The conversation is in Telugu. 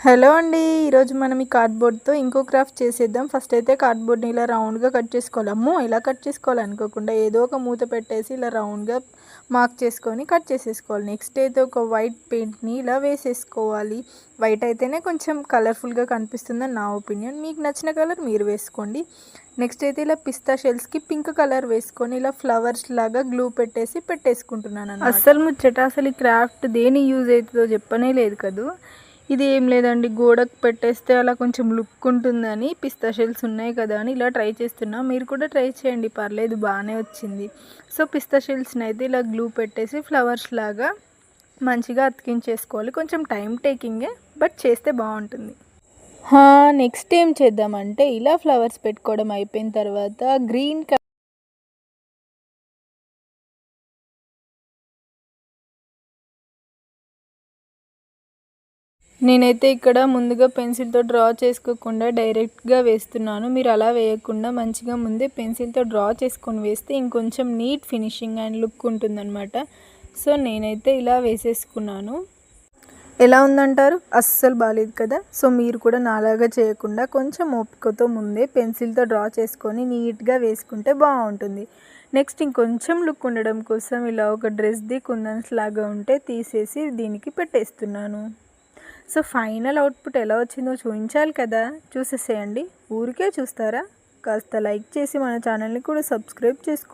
హలో అండి. ఈరోజు మనం ఈ కార్డ్బోర్డ్తో ఇంకో క్రాఫ్ట్ చేసేద్దాం. ఫస్ట్ అయితే కార్డ్బోర్డ్ని ఇలా రౌండ్గా కట్ చేసుకోవాలి. అమ్మో ఇలా కట్ చేసుకోవాలి అనుకోకుండా ఏదో ఒక మూత పెట్టేసి ఇలా రౌండ్గా మార్క్ చేసుకొని కట్ చేసేసుకోవాలి. నెక్స్ట్ అయితే ఒక వైట్ పెయింట్ని ఇలా వేసేసుకోవాలి. వైట్ అయితేనే కొంచెం కలర్ఫుల్గా కనిపిస్తుందని నా ఒపీనియన్. మీకు నచ్చిన కలర్ మీరు వేసుకోండి. నెక్స్ట్ అయితే ఇలా పిస్తా షెల్స్కి పింక్ కలర్ వేసుకొని ఇలా ఫ్లవర్స్ లాగా గ్లూ పెట్టేసుకుంటున్నాను. అస్సలు ముచ్చట, అసలు ఈ క్రాఫ్ట్ దేని యూజ్ అవుతుందో చెప్పనే లేదు కదా. ఇది ఏం లేదండి, గోడకు పెట్టేస్తే అలా కొంచెం లుక్ ఉంటుందని పిస్తా షెల్స్ ఉన్నాయి కదా అని ఇలా ట్రై చేస్తున్నా. మీరు కూడా ట్రై చేయండి, పర్లేదు, బాగానే వచ్చింది. సో పిస్తా షెల్స్ని అయితే ఇలా గ్లూ పెట్టేసి ఫ్లవర్స్ లాగా మంచిగా అతికించేసుకోవాలి. కొంచెం టైం టేకింగే, బట్ చేస్తే బాగుంటుంది. నెక్స్ట్ ఏం చేద్దామంటే ఇలా ఫ్లవర్స్ పెట్టుకోవడం అయిపోయిన తర్వాత గ్రీన్ నేనైతే ఇక్కడ ముందుగా పెన్సిల్తో డ్రా చేసుకోకుండా డైరెక్ట్గా వేస్తున్నాను. మీరు అలా వేయకుండా మంచిగా ముందే పెన్సిల్తో డ్రా చేసుకొని వేస్తే ఇంకొంచెం నీట్ ఫినిషింగ్ అండ్ లుక్ ఉంటుందన్నమాట. సో నేనైతే ఇలా వేసేసుకున్నాను. ఎలా ఉందంటారు? అస్సలు బాగాలేదు కదా. సో మీరు కూడా నాలాగా చేయకుండా కొంచెం ఓపికతో ముందే పెన్సిల్తో డ్రా చేసుకొని నీట్గా వేసుకుంటే బాగుంటుంది. నెక్స్ట్ ఇంకొంచెం లుక్ ఉండడం కోసం ఇలా ఒక డ్రెస్ది కుందన్స్ లాగా ఉంటే తీసేసి దీనికి పెట్టేస్తున్నాను. సో ఫైనల్ అవుట్పుట్ ఎలా వచ్చిందో చూపించాలి కదా, చూసేసేయండి. ఊరికే చూస్తారా? కాస్త లైక్ చేసి మన ఛానల్ని కూడా సబ్స్క్రైబ్ చేసుకోవచ్చు.